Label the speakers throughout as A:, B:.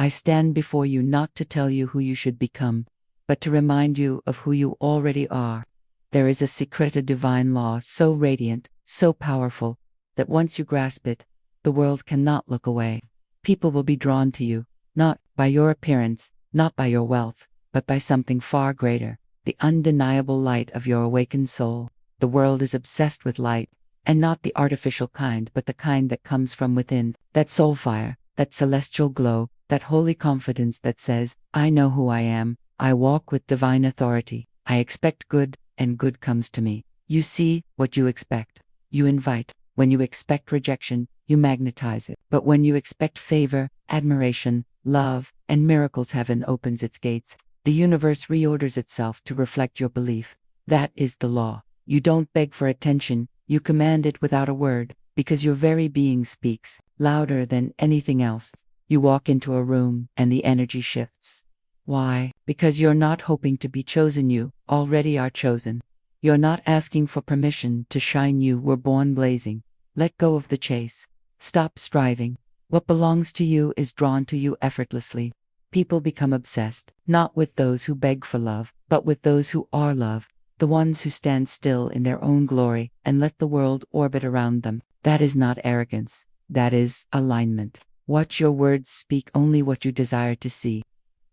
A: I stand before you not to tell you who you should become, but to remind you of who you already are. There is a secreted divine law so radiant, so powerful, that once you grasp it, the world cannot look away. People will be drawn to you, not by your appearance, not by your wealth, but by something far greater, the undeniable light of your awakened soul. The world is obsessed with light, and not the artificial kind, but the kind that comes from within, that soul fire, that celestial glow, that holy confidence that says, I know who I am, I walk with divine authority, I expect good, and good comes to me. You see what you expect. You invite. When you expect rejection, you magnetize it. But when you expect favor, admiration, love, and miracles, heaven opens its gates. The universe reorders itself to reflect your belief. That is the law. You don't beg for attention, you command it without a word, because your very being speaks, louder than anything else. You walk into a room, and the energy shifts. Why? Because you're not hoping to be chosen, you already are chosen. You're not asking for permission to shine, you were born blazing. Let go of the chase. Stop striving. What belongs to you is drawn to you effortlessly. People become obsessed, not with those who beg for love, but with those who are love, the ones who stand still in their own glory and let the world orbit around them. That is not arrogance. That is alignment. Watch your words speak only what you desire to see.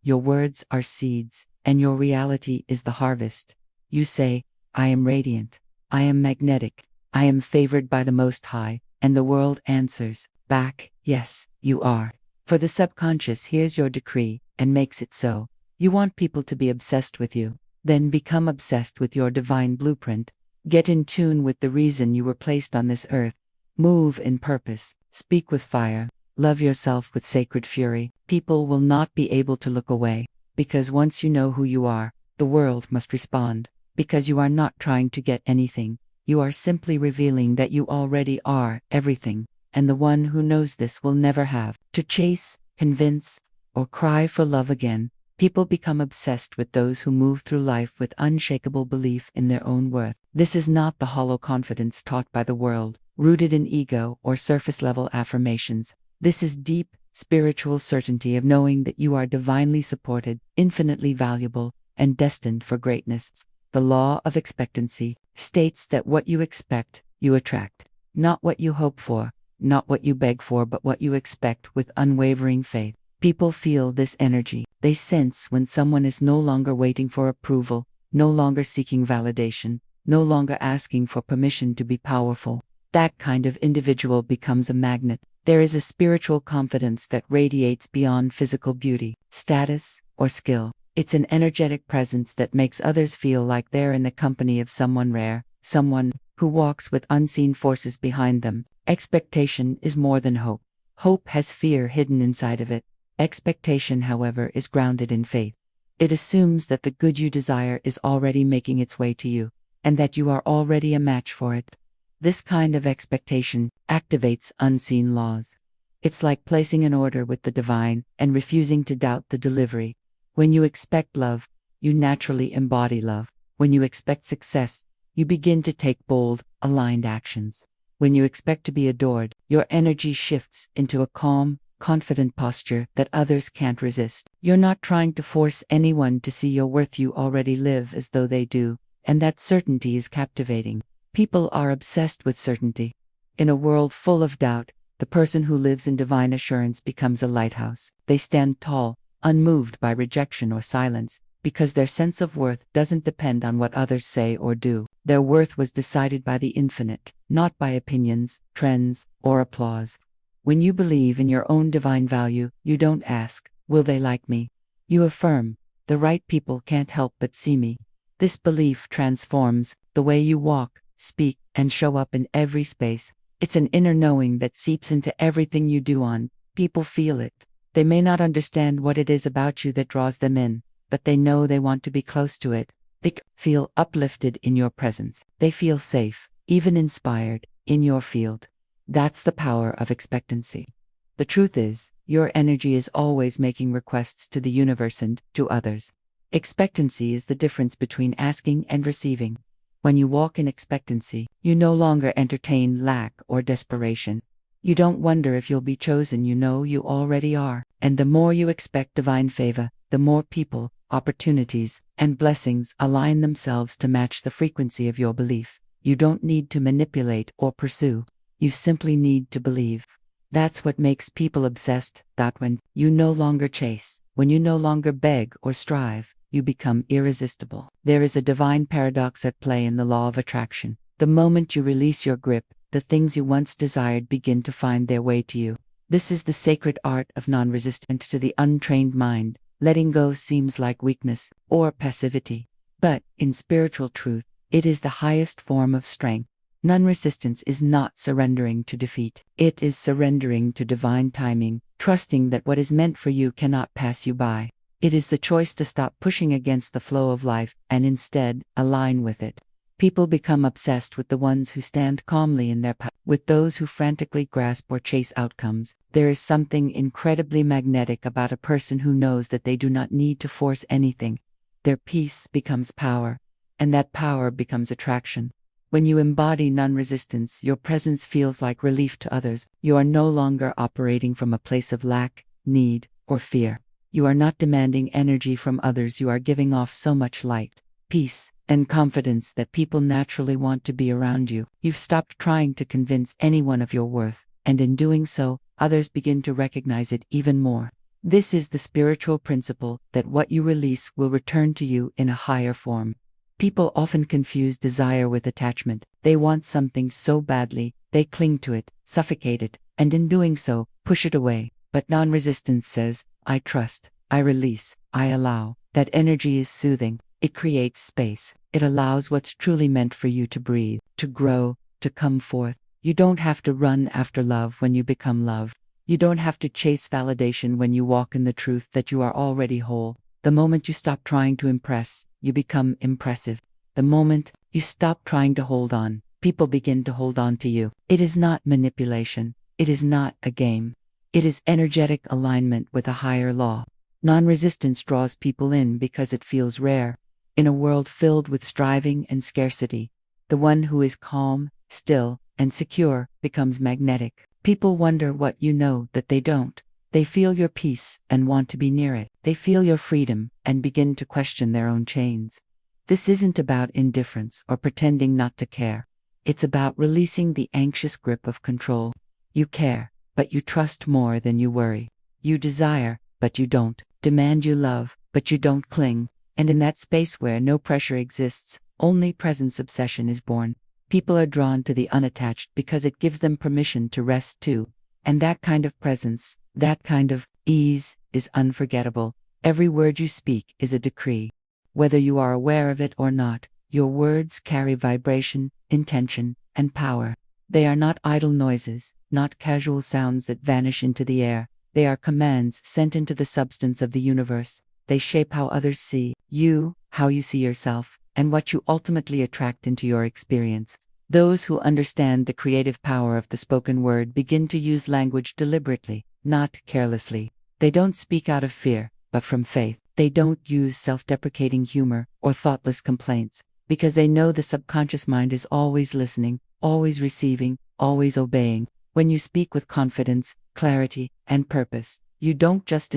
A: Your words are seeds, and your reality is the harvest. You say, I am radiant. I am magnetic. I am favored by the Most High, and the world answers back, yes, you are. For the subconscious hears your decree and makes it so. You want people to be obsessed with you. Then become obsessed with your divine blueprint. Get in tune with the reason you were placed on this earth. Move in purpose. Speak with fire. Love yourself with sacred fury. People will not be able to look away, because once you know who you are, the world must respond. Because you are not trying to get anything. You are simply revealing that you already are everything, and the one who knows this will never have to chase, convince, or cry for love again. People become obsessed with those who move through life with unshakable belief in their own worth. This is not the hollow confidence taught by the world, rooted in ego or surface-level affirmations. This is deep, spiritual certainty of knowing that you are divinely supported, infinitely valuable, and destined for greatness. The law of expectancy states that what you expect, you attract. Not what you hope for, not what you beg for, but what you expect with unwavering faith. People feel this energy. They sense when someone is no longer waiting for approval, no longer seeking validation, no longer asking for permission to be powerful. That kind of individual becomes a magnet. There is a spiritual confidence that radiates beyond physical beauty, status, or skill. It's an energetic presence that makes others feel like they're in the company of someone rare, someone who walks with unseen forces behind them. Expectation is more than hope. Hope has fear hidden inside of it. Expectation, however, is grounded in faith. It assumes that the good you desire is already making its way to you, and that you are already a match for it. This kind of expectation activates unseen laws. It's like placing an order with the divine and refusing to doubt the delivery. When you expect love, you naturally embody love. When you expect success, you begin to take bold, aligned actions. When you expect to be adored, your energy shifts into a calm, confident posture that others can't resist. You're not trying to force anyone to see your worth. You already live as though they do, and that certainty is captivating. People are obsessed with certainty. In a world full of doubt, the person who lives in divine assurance becomes a lighthouse. They stand tall, unmoved by rejection or silence, because their sense of worth doesn't depend on what others say or do. Their worth was decided by the infinite, not by opinions, trends, or applause. When you believe in your own divine value, you don't ask, will they like me? You affirm, the right people can't help but see me. This belief transforms the way you walk, speak, and show up in every space. It's an inner knowing that seeps into everything you do. People feel it. They may not understand what it is about you that draws them in, but they know they want to be close to it. They feel uplifted in your presence. They feel safe, even inspired, in your field. That's the power of expectancy. The truth is, your energy is always making requests to the universe and to others. Expectancy is the difference between asking and receiving. When you walk in expectancy, you no longer entertain lack or desperation. You don't wonder if you'll be chosen. You know you already are. And the more you expect divine favor, the more people, opportunities, and blessings align themselves to match the frequency of your belief. You don't need to manipulate or pursue. You simply need to believe. That's what makes people obsessed, that when you no longer chase, when you no longer beg or strive, you become irresistible. There is a divine paradox at play in the law of attraction. The moment you release your grip, the things you once desired begin to find their way to you. This is the sacred art of non-resistance. To the untrained mind, letting go seems like weakness or passivity. But, in spiritual truth, it is the highest form of strength. Non-resistance is not surrendering to defeat. It is surrendering to divine timing, trusting that what is meant for you cannot pass you by. It is the choice to stop pushing against the flow of life and instead align with it. People become obsessed with the ones who stand calmly in their path. With those who frantically grasp or chase outcomes, there is something incredibly magnetic about a person who knows that they do not need to force anything. Their peace becomes power, and that power becomes attraction. When you embody non-resistance, your presence feels like relief to others. You are no longer operating from a place of lack, need, or fear. You are not demanding energy from others. You are giving off so much light, peace, and confidence that people naturally want to be around you. You've stopped trying to convince anyone of your worth, and in doing so, others begin to recognize it even more. This is the spiritual principle that what you release will return to you in a higher form. People often confuse desire with attachment. They want something so badly, they cling to it, suffocate it, and in doing so, push it away. But non-resistance says, I trust, I release, I allow. That energy is soothing. It creates space. It allows what's truly meant for you to breathe, to grow, to come forth. You don't have to run after love when you become love. You don't have to chase validation when you walk in the truth that you are already whole. The moment you stop trying to impress, you become impressive. The moment you stop trying to hold on, people begin to hold on to you. It is not manipulation. It is not a game. It is energetic alignment with a higher law. Non-resistance draws people in because it feels rare. In a world filled with striving and scarcity, the one who is calm, still, and secure becomes magnetic. People wonder what you know that they don't. They feel your peace and want to be near it. They feel your freedom and begin to question their own chains. This isn't about indifference or pretending not to care. It's about releasing the anxious grip of control. You care, but you trust more than you worry. You desire, but you don't. Demand. You love, but you don't cling. And in that space where no pressure exists, only presence obsession is born. People are drawn to the unattached because it gives them permission to rest too. And that kind of presence, that kind of ease, is unforgettable. Every word you speak is a decree. Whether you are aware of it or not, your words carry vibration, intention, and power. They are not idle noises, not casual sounds that vanish into the air. They are commands sent into the substance of the universe. They shape how others see you, how you see yourself, and what you ultimately attract into your experience. Those who understand the creative power of the spoken word begin to use language deliberately, not carelessly. They don't speak out of fear, but from faith. They don't use self-deprecating humor or thoughtless complaints, because they know the subconscious mind is always listening, always receiving, always obeying. When you speak with confidence, clarity, and purpose, you don't just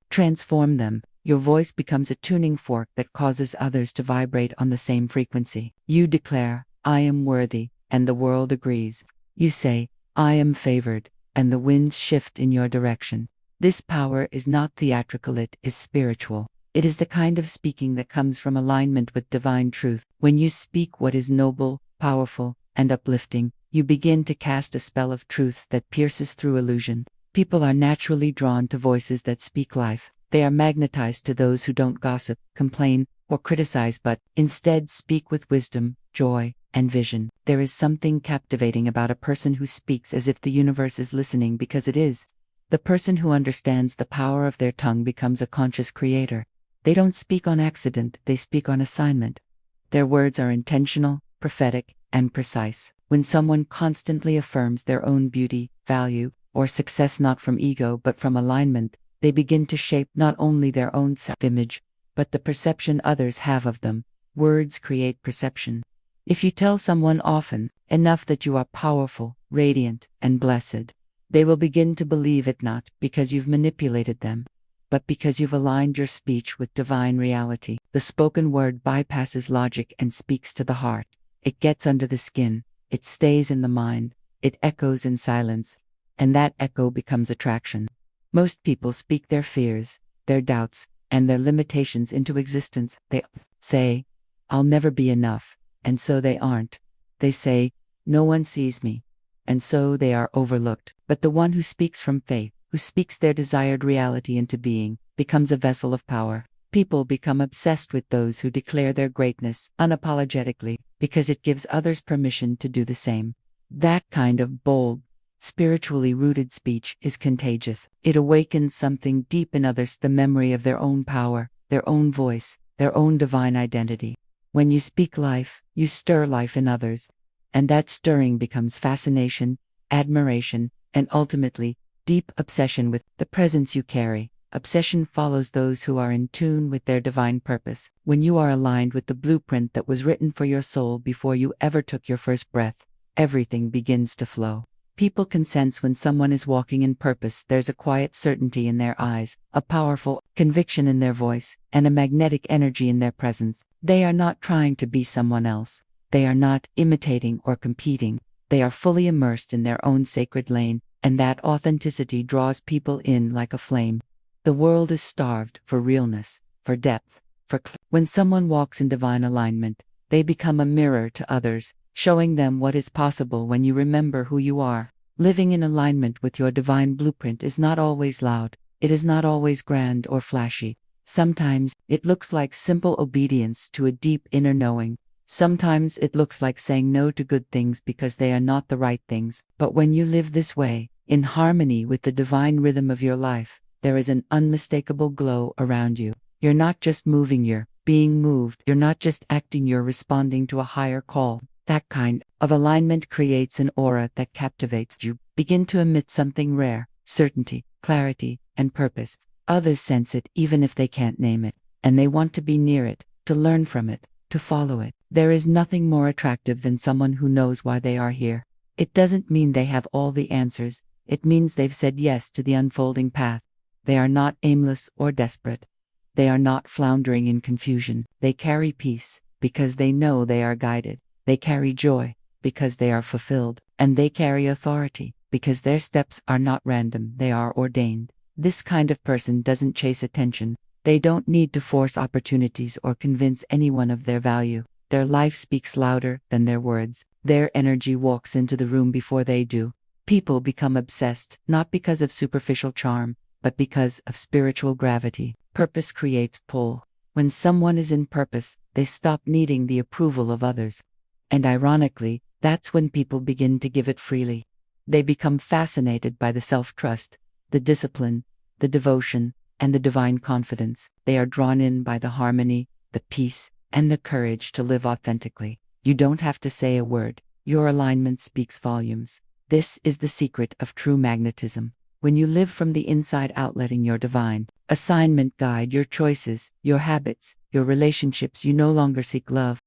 A: transform them. Your voice becomes a tuning fork that causes others to vibrate on the same frequency. You declare, I am worthy, and the world agrees. You say, I am favored, and the winds shift in your direction. This power is not theatrical, it is spiritual. It is the kind of speaking that comes from alignment with divine truth. When you speak what is noble, powerful, and uplifting, you begin to cast a spell of truth that pierces through illusion. People are naturally drawn to voices that speak life. They are magnetized to those who don't gossip, complain, or criticize but instead speak with wisdom, joy, and vision. There is something captivating about a person who speaks as if the universe is listening, because it is. The person who understands the power of their tongue becomes a conscious creator. They don't speak on accident, they speak on assignment. Their words are intentional, prophetic, and precise. When someone constantly affirms their own beauty, value, or success not from ego but from alignment, they begin to shape not only their own self-image, but the perception others have of them. Words create perception. If you tell someone often enough that you are powerful, radiant, and blessed, They will begin to believe it not because you've manipulated them, but because you've aligned your speech with divine reality. The spoken word bypasses logic and speaks to the heart. It gets under the skin, it stays in the mind, it echoes in silence, and that echo becomes attraction. Most people speak their fears, their doubts, and their limitations into existence. They say, "I'll never be enough," and so they aren't. They say, "No one sees me," and so they are overlooked. But the one who speaks from faith, who speaks their desired reality into being, becomes a vessel of power. People become obsessed with those who declare their greatness unapologetically, because it gives others permission to do the same. That kind of bold, spiritually rooted speech is contagious. It awakens something deep in others, the memory of their own power, their own voice, their own divine identity. When you speak life, you stir life in others, and that stirring becomes fascination, admiration, and ultimately, deep obsession with the presence you carry. Obsession follows those who are in tune with their divine purpose. When you are aligned with the blueprint that was written for your soul before you ever took your first breath, everything begins to flow. People can sense when someone is walking in purpose. There's a quiet certainty in their eyes, a powerful conviction in their voice, and a magnetic energy in their presence. They are not trying to be someone else. They are not imitating or competing. They are fully immersed in their own sacred lane, and that authenticity draws people in like a flame. The world is starved for realness, for depth, when someone walks in divine alignment, they become a mirror to others, showing them what is possible when you remember who you are. Living in alignment with your divine blueprint is not always loud, it is not always grand or flashy. Sometimes it looks like simple obedience to a deep inner knowing. Sometimes it looks like saying no to good things because they are not the right things. But when you live this way, in harmony with the divine rhythm of your life, there is an unmistakable glow around you. You're not just moving, you're being moved. You're not just acting, you're responding to a higher call. That kind of alignment creates an aura that captivates you. Begin to emit something rare: certainty, clarity, and purpose. Others sense it even if they can't name it, and they want to be near it, to learn from it, to follow it. There is nothing more attractive than someone who knows why they are here. It doesn't mean they have all the answers, it means they've said yes to the unfolding path. They are not aimless or desperate. They are not floundering in confusion. They carry peace because they know they are guided. They carry joy because they are fulfilled. And they carry authority because their steps are not random, they are ordained. This kind of person doesn't chase attention. They don't need to force opportunities or convince anyone of their value. Their life speaks louder than their words. Their energy walks into the room before they do. People become obsessed, not because of superficial charm, but because of spiritual gravity. Purpose creates pull. When someone is in purpose, they stop needing the approval of others. And ironically, that's when people begin to give it freely. They become fascinated by the self-trust, the discipline, the devotion, and the divine confidence. They are drawn in by the harmony, the peace, and the courage to live authentically. You don't have to say a word. Your alignment speaks volumes. This is the secret of true magnetism. When you live from the inside out, letting your divine assignment guide your choices, your habits, your relationships, you no longer seek love.